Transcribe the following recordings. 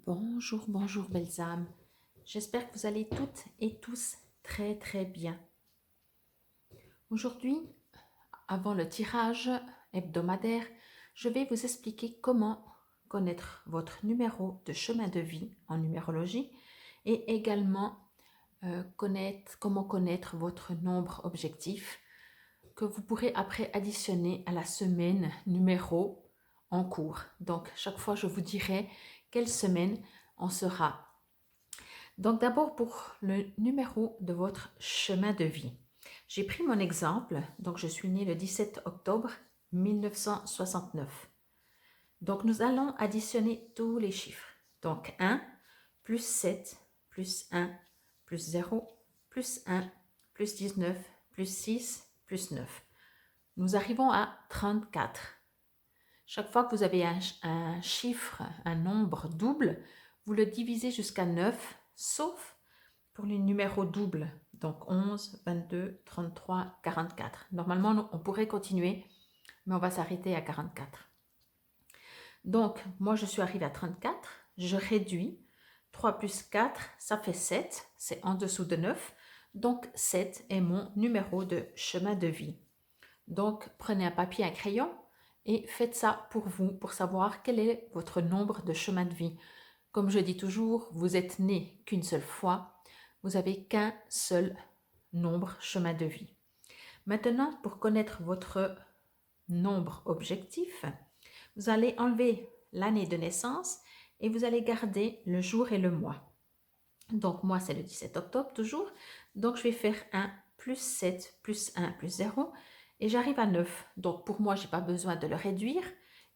Bonjour, bonjour belles âmes. J'espère que vous allez toutes et tous très bien. Aujourd'hui, avant le tirage hebdomadaire, je vais vous expliquer comment connaître votre numéro de chemin de vie en numérologie et également comment connaître votre nombre objectif que vous pourrez après additionner à la semaine numéro en cours. Donc, chaque fois, je vous dirai quelle semaine on sera. Donc, d'abord pour le numéro de votre chemin de vie. J'ai pris mon exemple. Donc, je suis née le 17 octobre 1969. Donc, nous allons additionner tous les chiffres. Donc, 1 plus 7 plus 1 plus 0 plus 1 plus 19 plus 6 plus 9. Nous arrivons à 34. Chaque fois que vous avez un chiffre, un nombre double, vous le divisez jusqu'à 9, sauf pour les numéros doubles. Donc 11, 22, 33, 44. Normalement, on pourrait continuer, mais on va s'arrêter à 44. Donc, moi, je suis arrivée à 34. Je réduis. 3 plus 4, ça fait 7. C'est en dessous de 9. Donc, 7 est mon numéro de chemin de vie. Donc, prenez un papier, un crayon et faites ça pour vous, pour savoir quel est votre nombre de chemin de vie. Comme je dis toujours, vous êtes né qu'une seule fois, vous n'avez qu'un seul nombre chemin de vie. Maintenant, pour connaître votre nombre objectif, vous allez enlever l'année de naissance et vous allez garder le jour et le mois. Donc, moi, c'est le 17 octobre toujours. Donc, je vais faire 1 plus 7 plus 1 plus 0 et j'arrive à 9. Donc, pour moi, je n'ai pas besoin de le réduire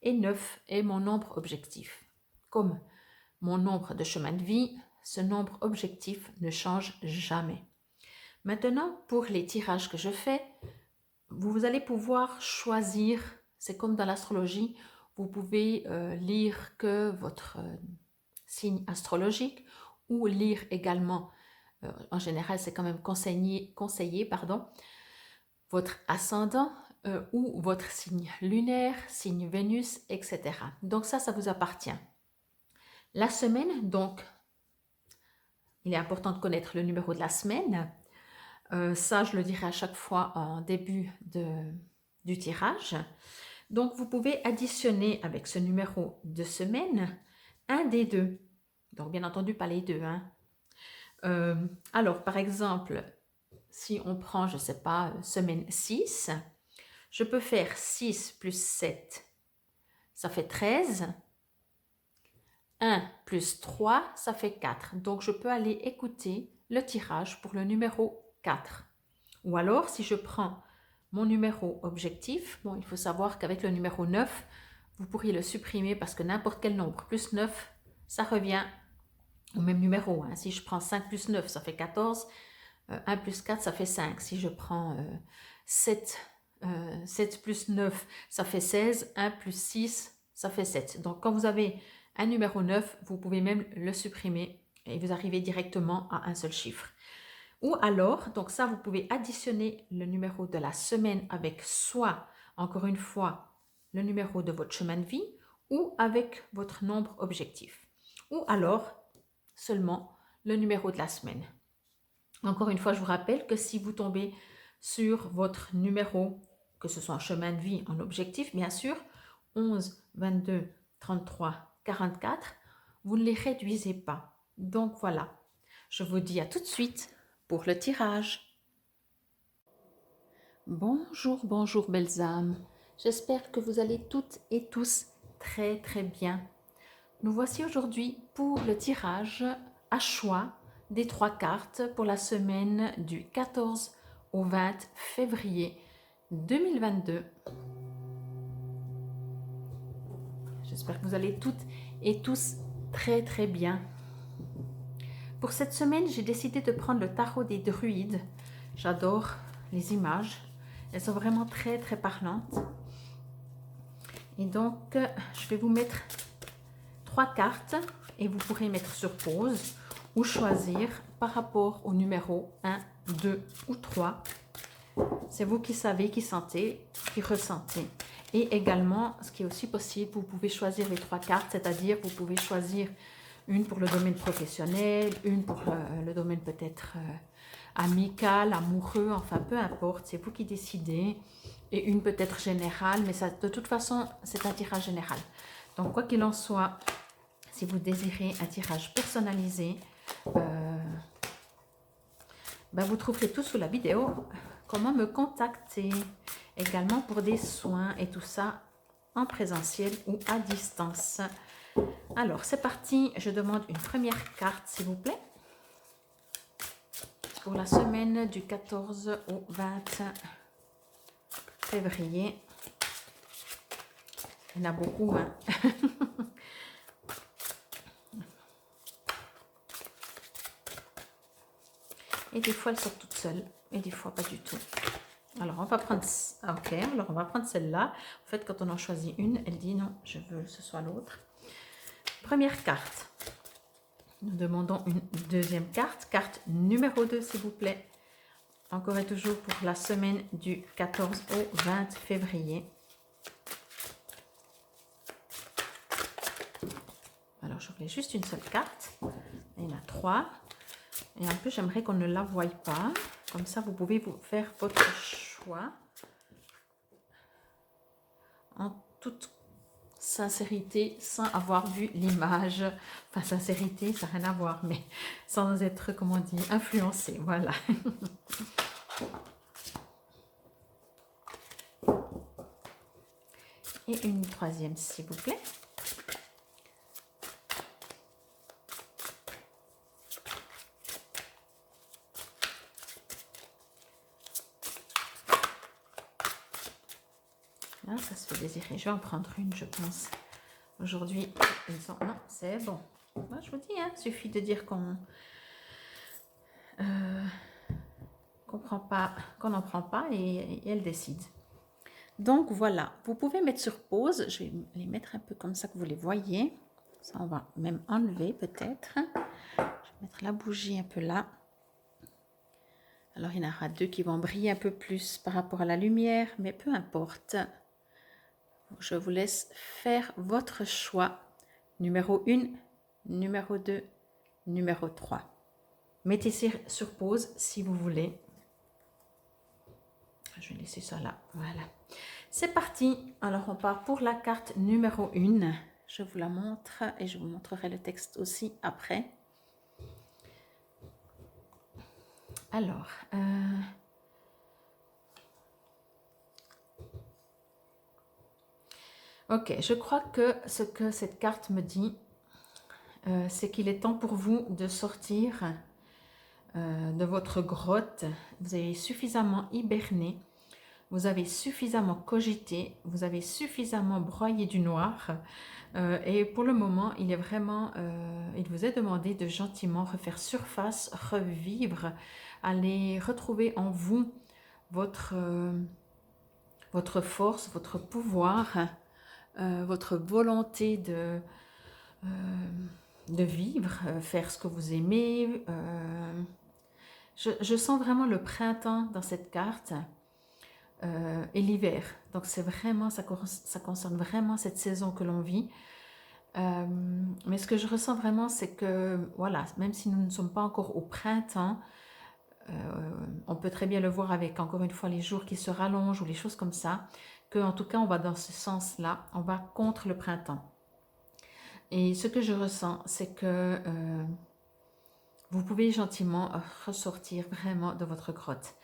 et 9 est mon nombre objectif. Comme mon nombre de chemin de vie, ce nombre objectif ne change jamais. Maintenant, pour les tirages que je fais, vous allez pouvoir choisir, c'est comme dans l'astrologie, vous pouvez lire que votre signe astrologique ou lire également, en général c'est quand même conseillé votre ascendant ou votre signe lunaire, signe Vénus, etc. Donc ça vous appartient. La semaine, donc, il est important de connaître le numéro de la semaine. Ça, je le dirai à chaque fois en début du tirage. Donc, vous pouvez additionner avec ce numéro de semaine un des deux. Donc, bien entendu, pas les deux. Alors, par exemple, si on prend, je ne sais pas, semaine 6, je peux faire 6 plus 7, ça fait 13. 1 plus 3, ça fait 4. Donc, je peux aller écouter le tirage pour le numéro 4. Ou alors, si je prends mon numéro objectif, bon, il faut savoir qu'avec le numéro 9, vous pourriez le supprimer parce que n'importe quel nombre plus 9, ça revient au même numéro. Si je prends 5 plus 9, ça fait 14. 1 plus 4, ça fait 5. Si je prends 7 plus 9, ça fait 16. 1 plus 6, ça fait 7. Donc, quand vous avez un numéro 9, vous pouvez même le supprimer et vous arrivez directement à un seul chiffre. Ou alors, donc ça, vous pouvez additionner le numéro de la semaine avec soit, encore une fois, le numéro de votre chemin de vie ou avec votre nombre objectif. Ou alors, seulement le numéro de la semaine. Encore une fois, je vous rappelle que si vous tombez sur votre numéro, que ce soit en chemin de vie, en objectif, bien sûr, 11, 22, 33, 44, vous ne les réduisez pas. Donc voilà, je vous dis à tout de suite pour le tirage. Bonjour, bonjour belles âmes. J'espère que vous allez toutes et tous très bien. Nous voici aujourd'hui pour le tirage à choix des 3 cartes pour la semaine du 14 au 20 février 2022. J'espère que vous allez toutes et tous très bien. Pour cette semaine, j'ai décidé de prendre le tarot des druides. J'adore les images. Elles sont vraiment très parlantes. Et donc, je vais vous mettre 3 cartes et vous pourrez mettre sur pause ou choisir par rapport au numéro 1, 2 ou 3. C'est vous qui savez, qui sentez, qui ressentez. Et également, ce qui est aussi possible, vous pouvez choisir les 3 cartes, c'est-à-dire vous pouvez choisir Une pour le domaine professionnel, une pour le domaine peut-être amical, amoureux, enfin peu importe, c'est vous qui décidez. Et une peut-être générale, mais ça, de toute façon, c'est un tirage général. Donc, quoi qu'il en soit, si vous désirez un tirage personnalisé, ben, vous trouverez tout sous la vidéo. Comment me contacter également pour des soins et tout ça en présentiel ou à distance. Alors, c'est parti. Je demande une première carte, s'il vous plaît. Pour la semaine du 14 au 20 février. Il y en a beaucoup, hein. Et des fois, elles sortent toutes seules. Et des fois, pas du tout. Alors, on va prendre... Ok, alors on va prendre celle-là. En fait, quand on en choisit une, elle dit non, je veux que ce soit l'autre. Première carte. Nous demandons une deuxième carte. Carte numéro 2, s'il vous plaît. Encore et toujours pour la semaine du 14 au 20 février. Alors, je voulais juste une seule carte. Il y en a 3. Et en plus, j'aimerais qu'on ne la voie pas. Comme ça, vous pouvez vous faire votre choix. En toute sincérité, sans avoir vu l'image. Enfin, sincérité, ça n'a rien à voir, mais sans être, comment on dit, influencé. Voilà. Et une troisième, s'il vous plaît. Là, ça se fait désirer. Je vais en prendre une, je pense. Aujourd'hui, non, c'est bon. Moi, je vous dis, hein, il suffit de dire qu'on prend pas, qu'on n'en prend pas et elle décide. Donc voilà, vous pouvez mettre sur pause. Je vais les mettre un peu comme ça que vous les voyez. Ça, on va même enlever peut-être. Je vais mettre la bougie un peu là. Alors, il y en aura 2 qui vont briller un peu plus par rapport à la lumière, mais peu importe. Je vous laisse faire votre choix. Numéro 1, numéro 2, numéro 3. Mettez sur pause si vous voulez. Je vais laisser ça là. Voilà. C'est parti. Alors, on part pour la carte numéro 1. Je vous la montre et je vous montrerai le texte aussi après. Alors, ok, je crois que ce que cette carte me dit, c'est qu'il est temps pour vous de sortir de votre grotte. Vous avez suffisamment hiberné, vous avez suffisamment cogité, vous avez suffisamment broyé du noir. Et pour le moment, il vous est demandé de gentiment refaire surface, revivre, aller retrouver en vous votre force, votre pouvoir, votre volonté de vivre, faire ce que vous aimez. Je sens vraiment le printemps dans cette carte et l'hiver. Donc c'est vraiment, ça concerne vraiment cette saison que l'on vit. Mais ce que je ressens vraiment, c'est que, voilà, même si nous ne sommes pas encore au printemps, on peut très bien le voir avec, encore une fois, les jours qui se rallongent ou les choses comme ça, qu'en tout cas, on va dans ce sens-là, on va contre le printemps. Et ce que je ressens, c'est que vous pouvez gentiment ressortir vraiment de votre grotte.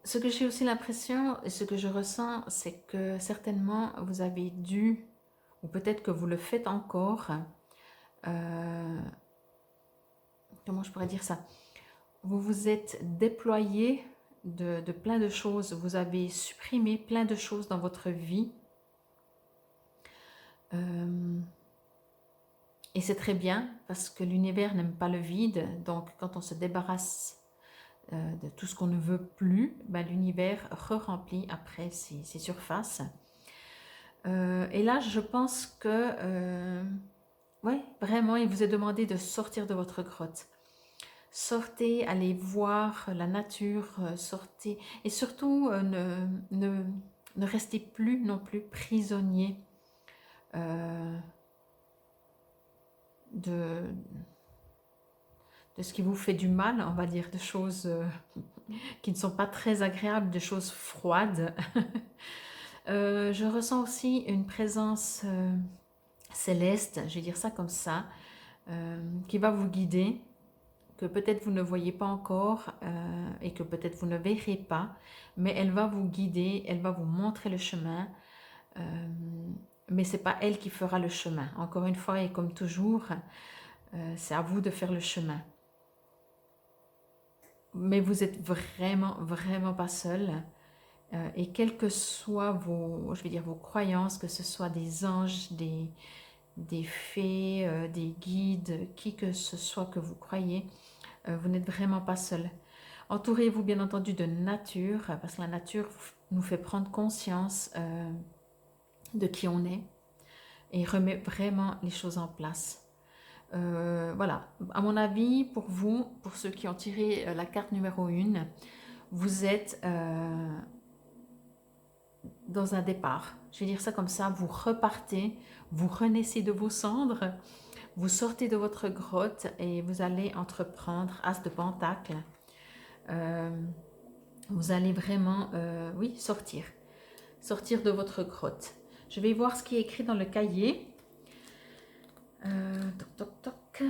Ce que j'ai aussi l'impression et ce que je ressens, c'est que certainement vous avez dû, ou peut-être que vous le faites encore, comment je pourrais dire ça? Vous vous êtes déployé de plein de choses, vous avez supprimé plein de choses dans votre vie. Et c'est très bien parce que l'univers n'aime pas le vide. Donc, quand on se débarrasse de tout ce qu'on ne veut plus, ben, l'univers re-remplit après ses surfaces. Et là, je pense que, ouais, vraiment, il vous est demandé de sortir de votre grotte. Sortez, allez voir la nature, sortez. Et surtout, ne restez plus non plus prisonnier de, de ce qui vous fait du mal, on va dire, de choses qui ne sont pas très agréables, de choses froides. Je ressens aussi une présence céleste, je vais dire ça comme ça, qui va vous guider, que peut-être vous ne voyez pas encore et que peut-être vous ne verrez pas, mais elle va vous guider, elle va vous montrer le chemin, mais ce n'est pas elle qui fera le chemin. Encore une fois, et comme toujours, c'est à vous de faire le chemin. Mais vous êtes vraiment, vraiment pas seul. Et quelles que soient vos, je vais dire, vos croyances, que ce soit des anges, des fées, des guides, qui que ce soit que vous croyez, vous n'êtes vraiment pas seul. Entourez-vous bien entendu de nature, parce que la nature nous fait prendre conscience de qui on est et remet vraiment les choses en place. Voilà, à mon avis, pour vous, pour ceux qui ont tiré la carte numéro 1, vous êtes dans un départ. Je vais dire ça comme ça, vous repartez, vous renaissez de vos cendres, vous sortez de votre grotte et vous allez entreprendre, As de Pentacle, vous allez vraiment, oui, sortir de votre grotte. Je vais voir ce qui est écrit dans le cahier. Toc, toc, toc.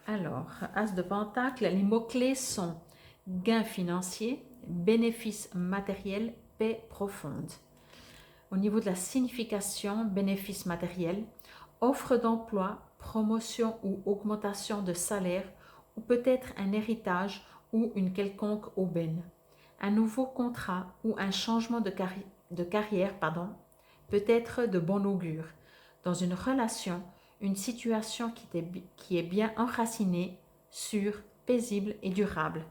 Alors, As de Pentacle, les mots-clés sont gain financier, bénéfice matériel, paix profonde. Au niveau de la signification, bénéfice matériel, offre d'emploi, promotion ou augmentation de salaire, ou peut-être un héritage ou une quelconque aubaine. Un nouveau contrat ou un changement de carrière peut être de bon augure. Dans une relation, une situation qui est bien enracinée, sûre, paisible et durable.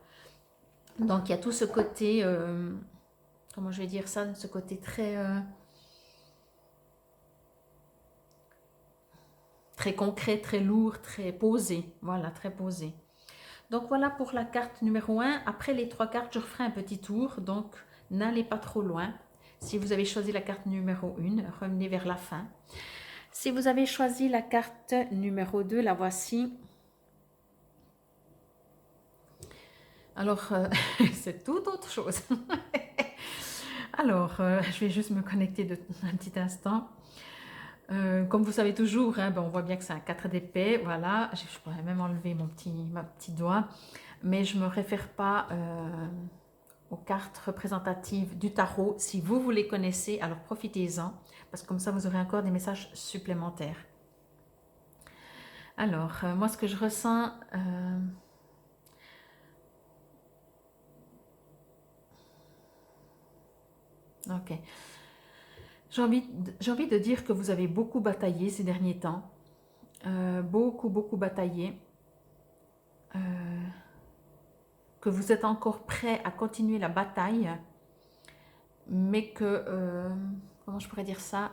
Donc il y a tout ce côté, comment je vais dire ça, ce côté très, très concret, très lourd, très posé. Voilà, très posé. Donc voilà pour la carte numéro 1. Après les 3 cartes, je referai un petit tour, donc n'allez pas trop loin. Si vous avez choisi la carte numéro 1, revenez vers la fin. Si vous avez choisi la carte numéro 2, la voici. Alors, c'est tout autre chose. Alors, je vais juste me connecter un petit instant. Comme vous savez toujours, hein, ben on voit bien que c'est un 4 d'épée. Voilà, je pourrais même enlever ma petit doigt. Mais je ne me réfère pas aux cartes représentatives du tarot. Si vous les connaissez, alors profitez-en. Parce que comme ça, vous aurez encore des messages supplémentaires. Alors, moi, ce que je ressens... ok. J'ai envie de dire que vous avez beaucoup bataillé ces derniers temps. Beaucoup bataillé. Que vous êtes encore prêt à continuer la bataille. Mais que... comment je pourrais dire ça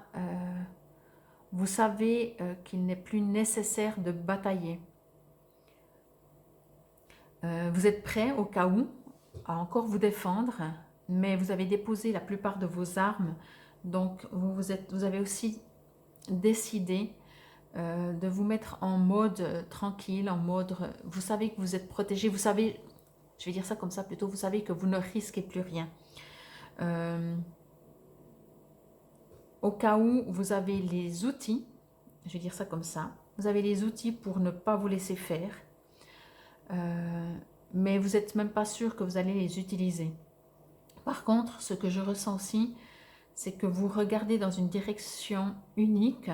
vous savez qu'il n'est plus nécessaire de batailler. Vous êtes prêt au cas où à encore vous défendre, mais vous avez déposé la plupart de vos armes, donc vous avez aussi décidé de vous mettre en mode tranquille, en mode, vous savez que vous êtes protégé, vous savez, je vais dire ça comme ça plutôt, vous savez que vous ne risquez plus rien. Au cas où vous avez les outils, je vais dire ça comme ça, vous avez les outils pour ne pas vous laisser faire, mais vous n'êtes même pas sûr que vous allez les utiliser. Par contre, ce que je ressens aussi, c'est que vous regardez dans une direction unique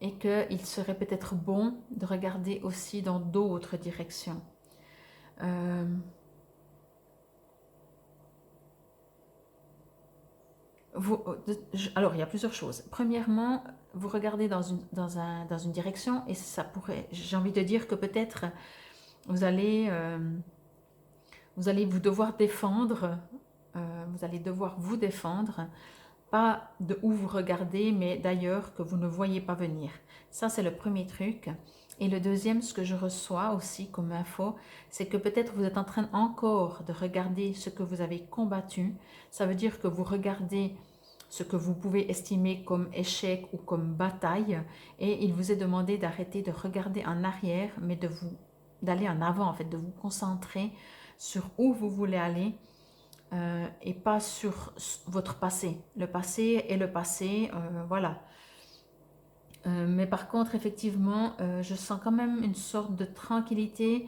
et qu'il serait peut-être bon de regarder aussi dans d'autres directions. Alors, il y a plusieurs choses. Premièrement, vous regardez dans une direction et ça pourrait, j'ai envie de dire que peut-être vous allez vous devoir défendre, vous allez devoir vous défendre, pas de où vous regardez, mais d'ailleurs que vous ne voyez pas venir. Ça, c'est le premier truc. Et le deuxième, ce que je reçois aussi comme info, c'est que peut-être vous êtes en train encore de regarder ce que vous avez combattu. Ça veut dire que vous regardez ce que vous pouvez estimer comme échec ou comme bataille, et il vous est demandé d'arrêter de regarder en arrière, mais d'aller en avant, en fait, de vous concentrer sur où vous voulez aller et pas sur votre passé. Le passé est le passé, voilà. Mais par contre, effectivement, je sens quand même une sorte de tranquillité,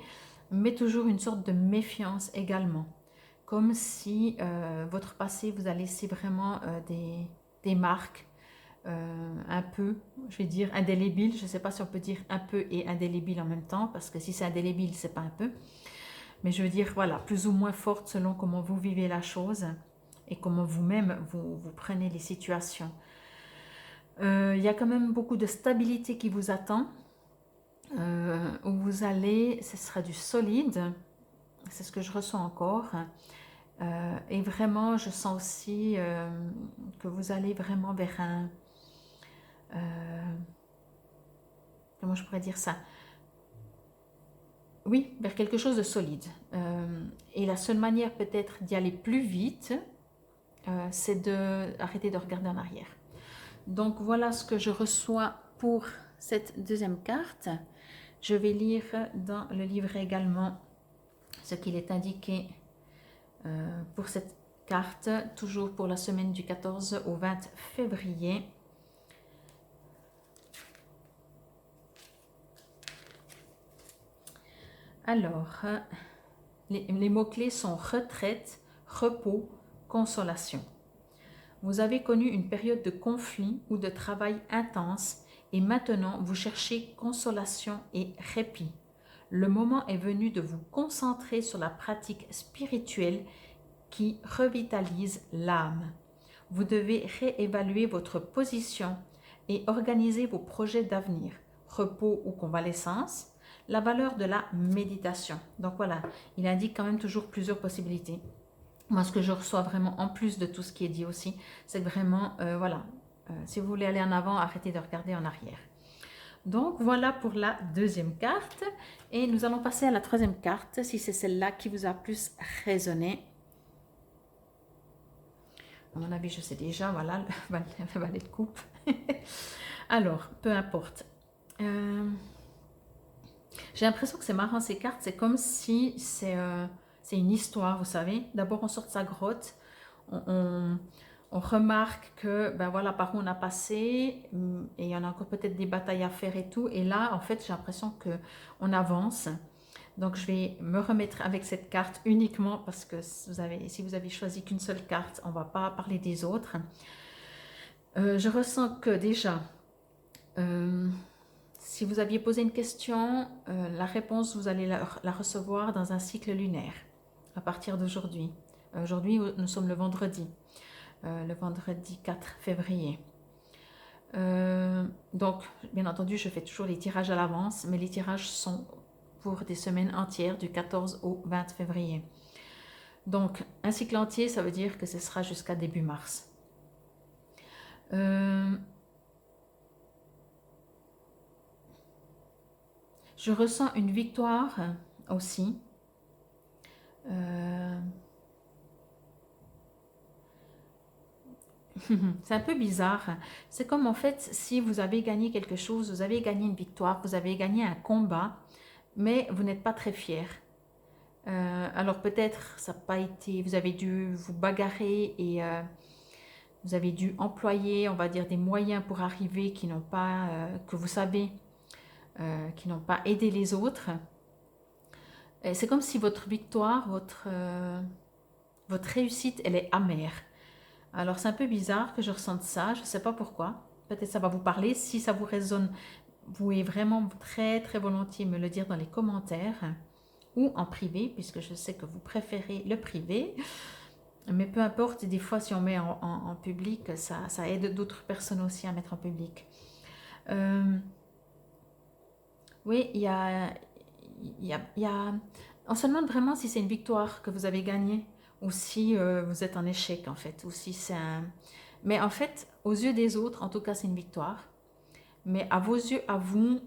mais toujours une sorte de méfiance également. Comme si votre passé vous a laissé vraiment des marques un peu, je vais dire, indélébiles. Je ne sais pas si on peut dire un peu et indélébile en même temps, parce que si c'est indélébile, c'est pas un peu. Mais je veux dire, voilà, plus ou moins forte selon comment vous vivez la chose et comment vous-même vous prenez les situations. Il y a quand même beaucoup de stabilité qui vous attend. Où vous allez, ce sera du solide, c'est ce que je ressens encore. Et vraiment, je sens aussi que vous allez vraiment vers un... comment je pourrais dire ça? Oui, vers quelque chose de solide. Et la seule manière peut-être d'y aller plus vite, c'est d'arrêter de regarder en arrière. Donc voilà ce que je reçois pour cette deuxième carte. Je vais lire dans le livre également ce qu'il est indiqué pour cette carte, toujours pour la semaine du 14 au 20 février. Alors, les mots-clés sont retraite, repos, consolation. Vous avez connu une période de conflit ou de travail intense et maintenant vous cherchez consolation et répit. Le moment est venu de vous concentrer sur la pratique spirituelle qui revitalise l'âme. Vous devez réévaluer votre position et organiser vos projets d'avenir, repos ou convalescence, la valeur de la méditation. Donc voilà, il indique quand même toujours plusieurs possibilités. Moi, ce que je reçois vraiment en plus de tout ce qui est dit aussi, c'est que vraiment, voilà, si vous voulez aller en avant, arrêtez de regarder en arrière. Donc voilà pour la deuxième carte et nous allons passer à la troisième carte, si c'est celle-là qui vous a plus résonné. À mon avis, je sais déjà, voilà, le valet de coupe. Alors, peu importe. J'ai l'impression que c'est marrant ces cartes, c'est comme si c'est une histoire, vous savez. D'abord, on sort de sa grotte, on remarque que, ben voilà, par où on a passé, et il y en a encore peut-être des batailles à faire et tout. Et là, en fait, j'ai l'impression qu'on avance. Donc, je vais me remettre avec cette carte uniquement parce que si vous avez choisi qu'une seule carte, on ne va pas parler des autres. Je ressens que déjà, si vous aviez posé une question, la réponse, vous allez la recevoir dans un cycle lunaire à partir d'aujourd'hui. Aujourd'hui, nous sommes le vendredi 4 février. Donc, bien entendu, je fais toujours les tirages à l'avance, mais les tirages sont pour des semaines entières du 14 au 20 février. Donc, un cycle entier, ça veut dire que ce sera jusqu'à début mars. Je ressens une victoire aussi. C'est un peu bizarre. C'est comme en fait, si vous avez gagné quelque chose, vous avez gagné une victoire, vous avez gagné un combat, mais vous n'êtes pas très fier. Alors peut-être ça n'a pas été, vous avez dû vous bagarrer et vous avez dû employer, on va dire, des moyens pour arriver qui n'ont pas, que vous savez, qui n'ont pas aidé les autres. C'est comme si votre victoire, votre réussite, elle est amère. Alors c'est un peu bizarre que je ressente ça, je ne sais pas pourquoi. Peut-être ça va vous parler. Si ça vous résonne, vous pouvez vraiment très très volontiers me le dire dans les commentaires ou en privé, puisque je sais que vous préférez le privé. Mais peu importe, des fois si on met en public, ça aide d'autres personnes aussi à mettre en public. Oui, on se demande vraiment si c'est une victoire que vous avez gagnée ou si vous êtes en échec en fait, ou si c'est un... Mais en fait, aux yeux des autres, en tout cas, c'est une victoire. Mais à vos yeux, à vous,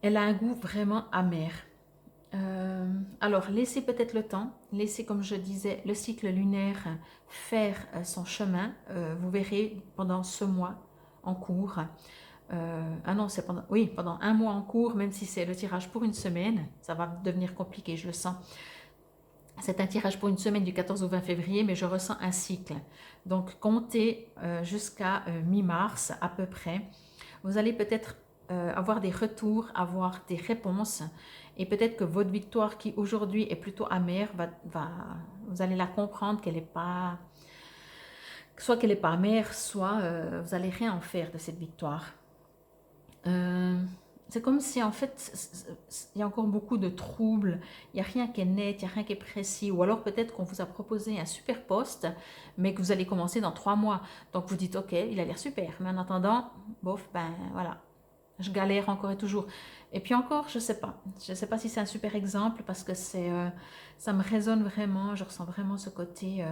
elle a un goût vraiment amer. Alors, laissez peut-être le temps, laissez, comme je disais, le cycle lunaire faire son chemin. Vous verrez pendant ce mois en cours. Ah non, c'est pendant, oui, pendant un mois en cours, même si c'est le tirage pour une semaine, ça va devenir compliqué, je le sens. C'est un tirage pour une semaine du 14 au 20 février, mais je ressens un cycle. Donc, comptez jusqu'à mi-mars à peu près. Vous allez peut-être avoir des retours, avoir des réponses, et peut-être que votre victoire qui aujourd'hui est plutôt amère, vous allez la comprendre qu'elle n'est pas, soit qu'elle n'est pas amère, soit vous n'allez rien en faire de cette victoire. C'est comme si en fait il y a encore beaucoup de troubles, il n'y a rien qui est net, il n'y a rien qui est précis, ou alors peut-être qu'on vous a proposé un super poste, mais que vous allez commencer dans 3 mois. Donc vous dites ok, il a l'air super, mais en attendant, bof, ben voilà, je galère encore et toujours. Et puis encore, je sais pas si c'est un super exemple parce que ça me résonne vraiment, je ressens vraiment ce côté.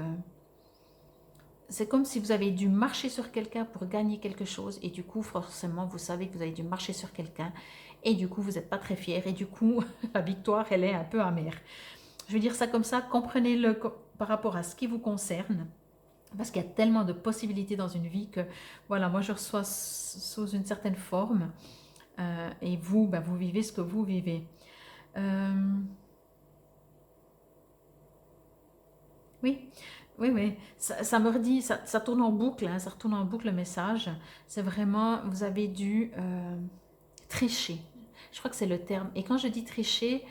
C'est comme si vous avez dû marcher sur quelqu'un pour gagner quelque chose et du coup forcément vous savez que vous avez dû marcher sur quelqu'un et du coup vous n'êtes pas très fier et du coup la victoire elle est un peu amère. Je veux dire ça comme ça, comprenez-le par rapport à ce qui vous concerne parce qu'il y a tellement de possibilités dans une vie que voilà, moi je reçois sous une certaine forme et vous, ben, vous vivez ce que vous vivez. Oui, oui, oui, ça me redit, ça tourne en boucle, hein, ça retourne en boucle le message. C'est vraiment, vous avez dû tricher. Je crois que c'est le terme. Et quand je dis tricher,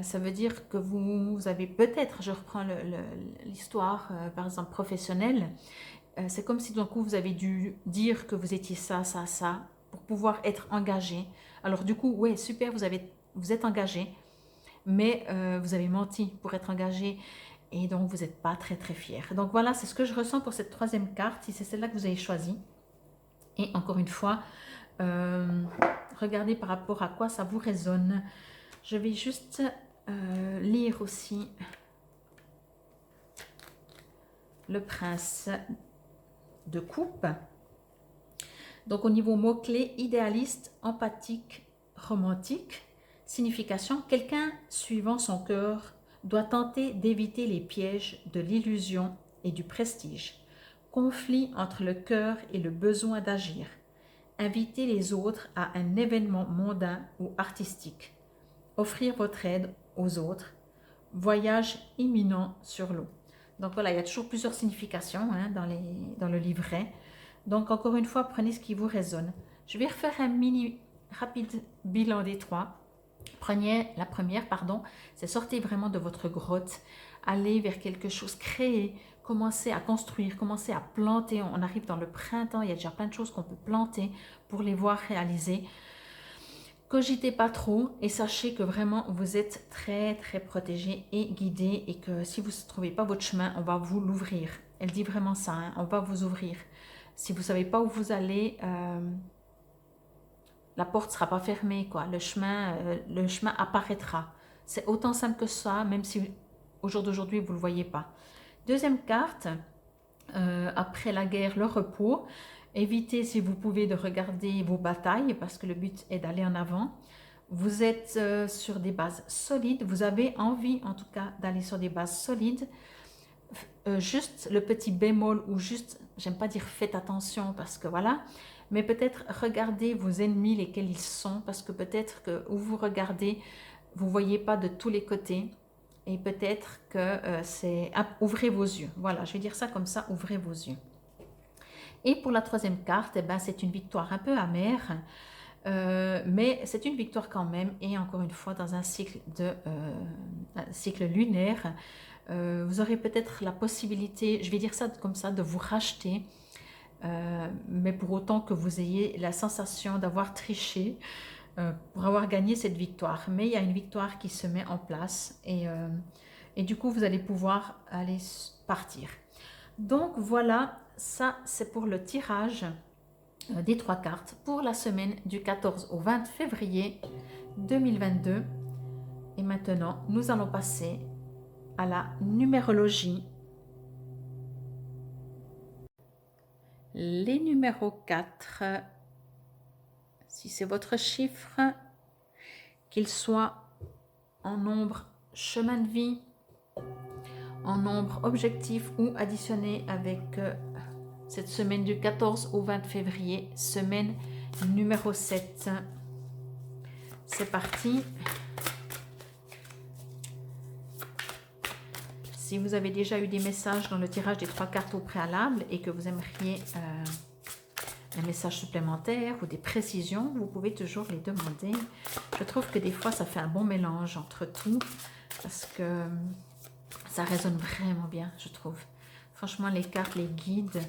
ça veut dire que vous avez peut-être, je reprends l'histoire, par exemple, professionnelle, c'est comme si d'un coup vous avez dû dire que vous étiez ça, ça, ça, pour pouvoir être engagé. Alors du coup, ouais, super, vous êtes engagé, mais vous avez menti pour être engagé et donc vous n'êtes pas très très fier. Donc voilà, c'est ce que je ressens pour cette troisième carte, si c'est celle-là que vous avez choisie. Et encore une fois, euh, regardez par rapport à quoi ça vous résonne. Je vais juste lire aussi le prince de coupe. Donc au niveau mot-clé, idéaliste, empathique, romantique, signification, quelqu'un suivant son cœur doit tenter d'éviter les pièges de l'illusion et du prestige. Conflit entre le cœur et le besoin d'agir. Inviter les autres à un événement mondain ou artistique. Offrir votre aide aux autres. Voyage imminent sur l'eau. Donc voilà, il y a toujours plusieurs significations hein, dans le livret. Donc encore une fois, prenez ce qui vous résonne. Je vais refaire un mini rapide bilan des trois. Prenez la première, pardon, c'est sortez vraiment de votre grotte, allez vers quelque chose, créer, commencez à construire, commencez à planter. On arrive dans le printemps, il y a déjà plein de choses qu'on peut planter pour les voir réaliser. Cogitez pas trop et sachez que vraiment vous êtes très très protégé et guidé et que si vous ne trouvez pas votre chemin, on va vous l'ouvrir. Elle dit vraiment ça, hein, on va vous ouvrir. Si vous ne savez pas où vous allez, la porte ne sera pas fermée, quoi. Le chemin apparaîtra. C'est autant simple que ça, même si au jour d'aujourd'hui, vous ne le voyez pas. Deuxième carte, après la guerre, le repos. Évitez, si vous pouvez, de regarder vos batailles, parce que le but est d'aller en avant. Vous êtes sur des bases solides, vous avez envie, en tout cas, d'aller sur des bases solides. Juste le petit bémol, ou juste, j'aime pas dire faites attention, parce que voilà, mais peut-être regardez vos ennemis, lesquels ils sont, parce que peut-être que où vous regardez, vous ne voyez pas de tous les côtés, et peut-être que c'est... ouvrez vos yeux, voilà, je vais dire ça comme ça, ouvrez vos yeux. Et pour la troisième carte, eh ben, c'est une victoire un peu amère, mais c'est une victoire quand même, et encore une fois, dans un cycle lunaire, vous aurez peut-être la possibilité, je vais dire ça comme ça, de vous racheter, mais pour autant que vous ayez la sensation d'avoir triché pour avoir gagné cette victoire. Mais il y a une victoire qui se met en place et du coup, vous allez pouvoir aller partir. Donc voilà, ça c'est pour le tirage des trois cartes pour la semaine du 14 au 20 février 2022. Et maintenant, nous allons passer à la numérologie. Les numéros 4, si c'est votre chiffre, qu'il soit en nombre chemin de vie, en nombre objectif ou additionné avec cette semaine du 14 au 20 février, semaine numéro 7. C'est parti. Si vous avez déjà eu des messages dans le tirage des 3 cartes au préalable et que vous aimeriez un message supplémentaire ou des précisions, vous pouvez toujours les demander. Je trouve que des fois, ça fait un bon mélange entre tout parce que ça résonne vraiment bien, je trouve. Franchement, les cartes, les guides,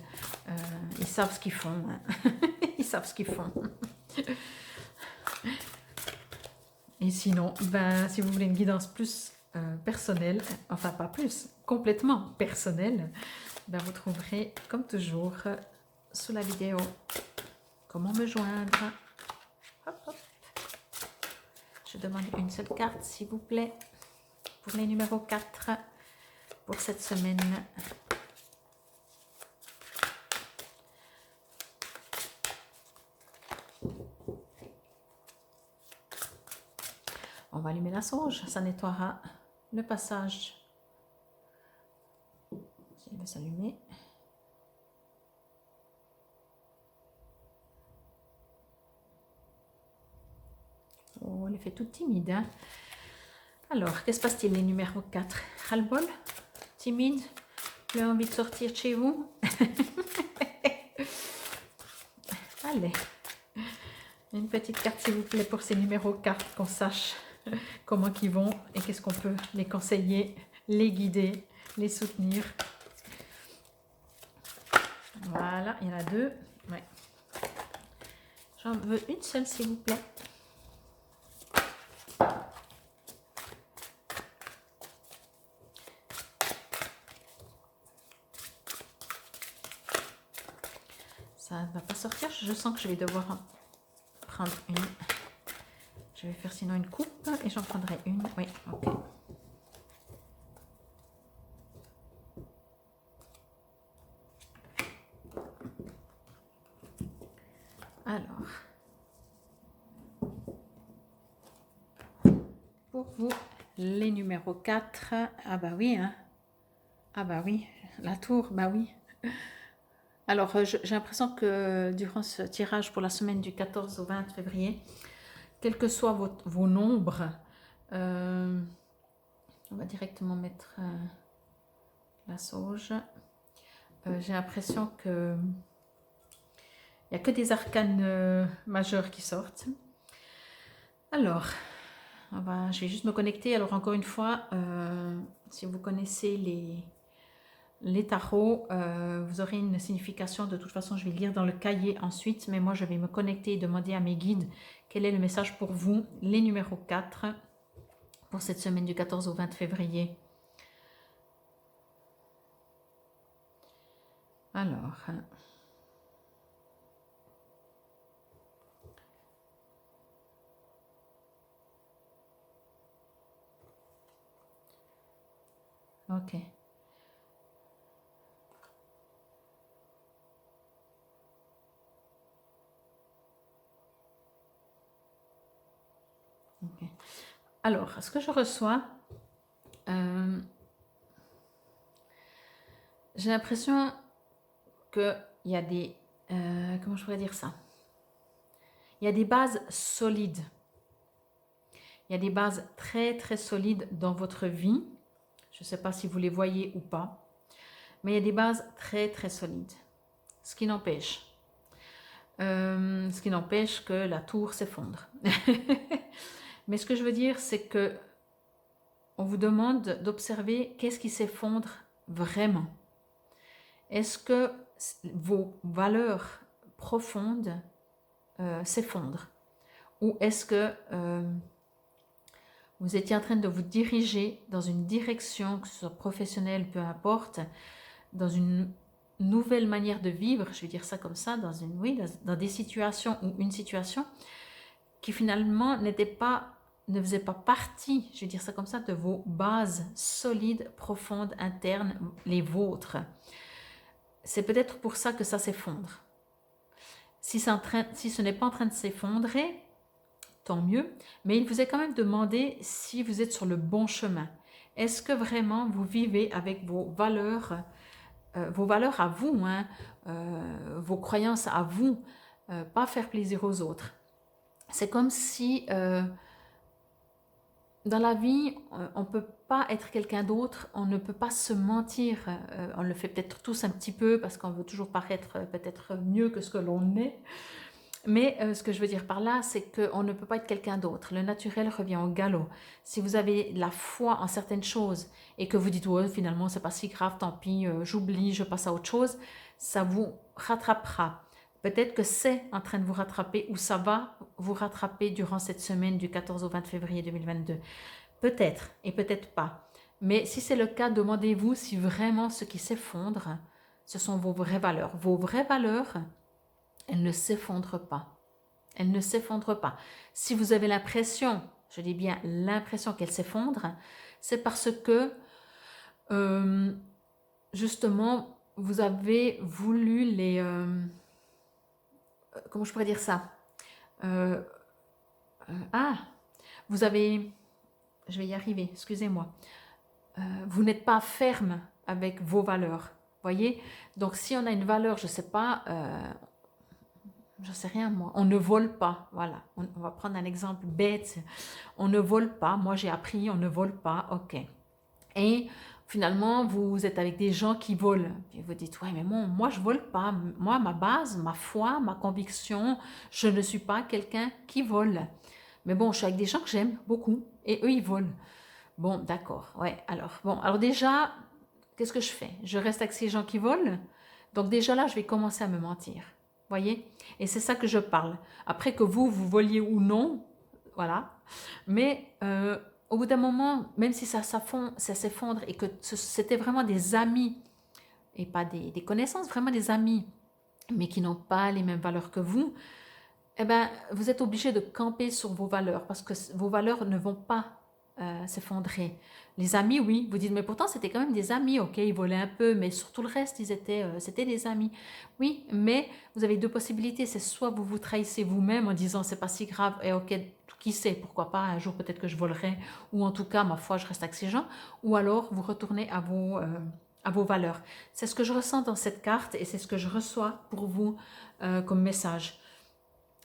ils savent ce qu'ils font. Hein. Ils savent ce qu'ils font. Et sinon, ben, si vous voulez une guidance plus personnelle, enfin pas plus, complètement personnelle, ben, vous trouverez comme toujours sous la vidéo comment me joindre. Hop, hop. Je demande une seule carte, s'il vous plaît, pour les numéros 4 pour cette semaine. On va allumer la sauge, ça nettoiera le passage. Il va s'allumer. Oh, elle fait toute timide. Hein? Alors, qu'est-ce qui se passe-t-il les numéros 4? Ras-le-bol? Timide? Plus envie de sortir de chez vous? Allez. Une petite carte, s'il vous plaît, pour ces numéros 4, qu'on sache comment ils vont et qu'est-ce qu'on peut les conseiller, les guider, les soutenir. Voilà, il y en a 2. Ouais. J'en veux une seule, s'il vous plaît. Ça ne va pas sortir. Je sens que je vais devoir en prendre une. Je vais faire sinon une coupe et j'en prendrai une. Oui, ok. Alors, pour vous, les numéros 4. Ah bah oui, hein. Ah bah oui, la tour, bah oui. Alors, j'ai l'impression que durant ce tirage pour la semaine du 14 au 20 février, quels que soient vos nombres, on va directement mettre la sauge. J'ai l'impression que il n'y a que des arcanes majeurs qui sortent. Alors, je vais juste me connecter. Alors, encore une fois, si vous connaissez les tarots, vous aurez une signification. De toute façon, je vais lire dans le cahier ensuite. Mais moi, je vais me connecter et demander à mes guides quel est le message pour vous, les numéros 4, pour cette semaine du 14 au 20 février. Alors... ok. Ok. Alors, ce que je reçois, j'ai l'impression qu'il y a des... comment je pourrais dire ça? Il y a des bases solides. Il y a des bases très très solides dans votre vie. Je ne sais pas si vous les voyez ou pas. Mais il y a des bases très très solides. Ce qui n'empêche que la tour s'effondre. Mais ce que je veux dire, c'est que on vous demande d'observer qu'est-ce qui s'effondre vraiment. Est-ce que vos valeurs profondes s'effondrent? Ou est-ce que vous étiez en train de vous diriger dans une direction, que ce soit professionnelle, peu importe, dans une nouvelle manière de vivre, je vais dire ça comme ça, dans des situations ou une situation qui finalement ne faisait pas partie, je vais dire ça comme ça, de vos bases solides, profondes, internes, les vôtres. C'est peut-être pour ça que ça s'effondre. Si ce n'est pas en train de s'effondrer, tant mieux. Mais il vous est quand même demandé si vous êtes sur le bon chemin. Est-ce que vraiment vous vivez avec vos valeurs à vous, hein, vos croyances à vous, pas faire plaisir aux autres. C'est comme si dans la vie, on ne peut pas être quelqu'un d'autre, on ne peut pas se mentir. On le fait peut-être tous un petit peu parce qu'on veut toujours paraître peut-être mieux que ce que l'on est. Mais ce que je veux dire par là, c'est qu'on ne peut pas être quelqu'un d'autre. Le naturel revient au galop. Si vous avez la foi en certaines choses et que vous dites ouais, finalement c'est pas si grave, tant pis, j'oublie, je passe à autre chose, ça vous rattrapera. Peut-être que c'est en train de vous rattraper ou ça va vous rattraper durant cette semaine du 14 au 20 février 2022. Peut-être et peut-être pas. Mais si c'est le cas, demandez-vous si vraiment ce qui s'effondre, ce sont vos vraies valeurs. Vos vraies valeurs, elles ne s'effondrent pas. Elles ne s'effondrent pas. Si vous avez l'impression, je dis bien l'impression qu'elles s'effondrent, c'est parce que justement vous avez voulu les... comment je pourrais dire ça vous avez... Je vais y arriver, excusez-moi. Vous n'êtes pas ferme avec vos valeurs. Voyez? Donc si on a une valeur, je ne sais pas... je sais rien moi, on ne vole pas, voilà, on va prendre un exemple bête, on ne vole pas, moi j'ai appris, on ne vole pas, ok. Et finalement, vous êtes avec des gens qui volent, et vous dites, ouais mais moi je vole pas, moi ma base, ma foi, ma conviction, je ne suis pas quelqu'un qui vole. Mais bon, je suis avec des gens que j'aime beaucoup, et eux ils volent. Bon, d'accord, ouais, alors déjà, qu'est-ce que je fais? Je reste avec ces gens qui volent, donc déjà là, je vais commencer à me mentir. Voyez? Et c'est ça que je parle. Après que vous voliez ou non, voilà. Mais au bout d'un moment, même si ça s'effondre et que c'était vraiment des amis et pas des connaissances, vraiment des amis, mais qui n'ont pas les mêmes valeurs que vous, eh ben, vous êtes obligé de camper sur vos valeurs parce que vos valeurs ne vont pas s'effondrer. Les amis, oui, vous dites, mais pourtant c'était quand même des amis, ok, ils volaient un peu, mais sur tout le reste, c'était des amis. Oui, mais vous avez deux possibilités, c'est soit vous vous trahissez vous-même en disant, c'est pas si grave, et ok, qui sait, pourquoi pas, un jour peut-être que je volerai, ou en tout cas, ma foi, je reste avec ces gens, ou alors vous retournez à vos valeurs. C'est ce que je ressens dans cette carte et c'est ce que je reçois pour vous comme message.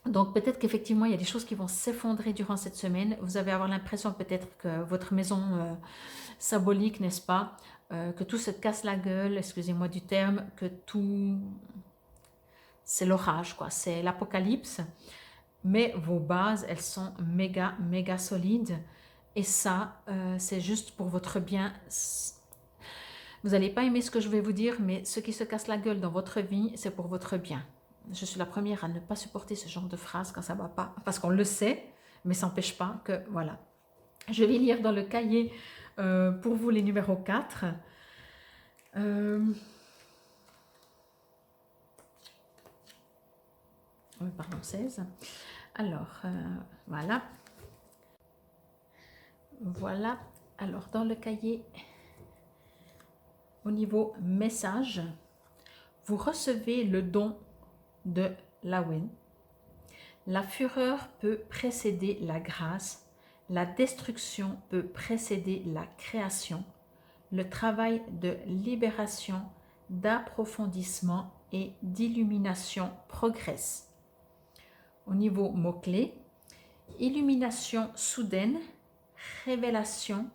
Donc peut-être qu'effectivement, il y a des choses qui vont s'effondrer durant cette semaine. Vous allez avoir l'impression peut-être que votre maison symbolique, n'est-ce pas, que tout se casse la gueule, excusez-moi du terme, que tout... c'est l'orage, quoi, c'est l'apocalypse. Mais vos bases, elles sont méga, méga solides. Et ça, c'est juste pour votre bien. Vous n'allez pas aimer ce que je vais vous dire, mais ce qui se casse la gueule dans votre vie, c'est pour votre bien. Je suis la première à ne pas supporter ce genre de phrase quand ça ne va pas, parce qu'on le sait, mais ça n'empêche pas que, voilà. Je vais lire dans le cahier pour vous les numéros 4. Pardon, 16. Alors, voilà. Voilà. Alors, dans le cahier, au niveau message, vous recevez le don de Lawen. La fureur peut précéder la grâce, la destruction peut précéder la création, le travail de libération, d'approfondissement et d'illumination progresse. Au niveau mots-clés, illumination soudaine, révélation,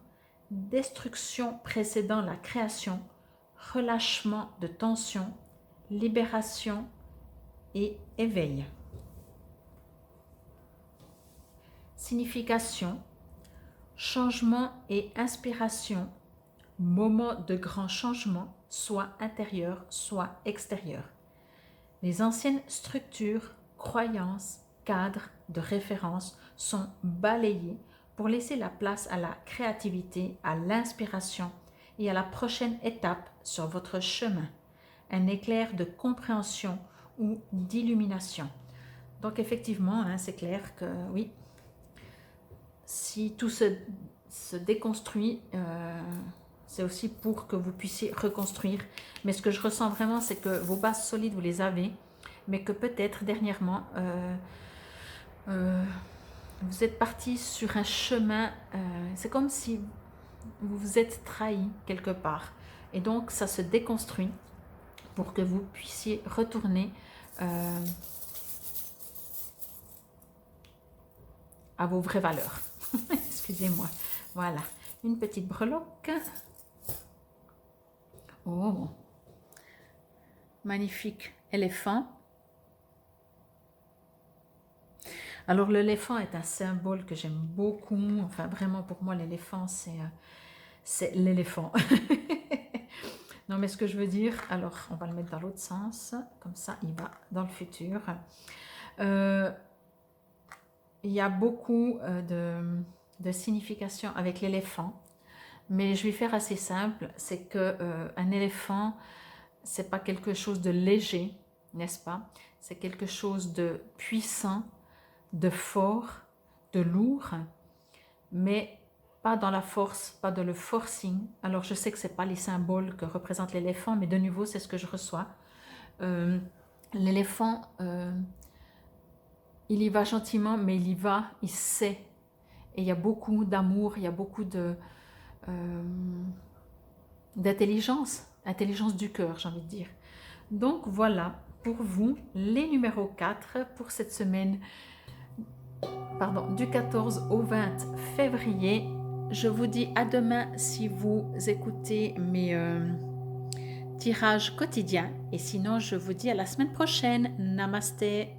destruction précédant la création, relâchement de tension, libération et éveil. Signification, changement et inspiration, moment de grand changement, soit intérieur, soit extérieur. Les anciennes structures, croyances, cadres de référence sont balayées pour laisser la place à la créativité, à l'inspiration et à la prochaine étape sur votre chemin, un éclair de compréhension ou d'illumination. Donc effectivement, hein, c'est clair que oui, si tout se déconstruit, c'est aussi pour que vous puissiez reconstruire. Mais ce que je ressens vraiment, c'est que vos bases solides, vous les avez, mais que peut-être dernièrement, vous êtes parti sur un chemin, c'est comme si vous vous êtes trahi quelque part. Et donc, ça se déconstruit pour que vous puissiez retourner à vos vraies valeurs. Excusez-moi. Voilà, une petite breloque. Oh, magnifique éléphant. Alors, l'éléphant est un symbole que j'aime beaucoup. Enfin, vraiment, pour moi, l'éléphant, c'est l'éléphant. Non, mais ce que je veux dire, alors, on va le mettre dans l'autre sens. Comme ça, il va dans le futur. Il y a beaucoup de signification avec l'éléphant. Mais je vais faire assez simple. C'est qu'un éléphant, c'est pas quelque chose de léger, n'est-ce pas? C'est quelque chose de puissant, de fort, de lourd, mais pas dans la force, pas dans le forcing. Alors je sais que ce n'est pas les symboles que représente l'éléphant, mais de nouveau c'est ce que je reçois. L'éléphant, il y va gentiment, mais il y va, il sait. Et il y a beaucoup d'amour, il y a beaucoup d'intelligence, intelligence du cœur, j'ai envie de dire. Donc voilà, pour vous, les numéros 4 pour cette semaine, pardon, du 14 au 20 février. Je vous dis à demain si vous écoutez mes tirages quotidiens. Et sinon, je vous dis à la semaine prochaine. Namasté.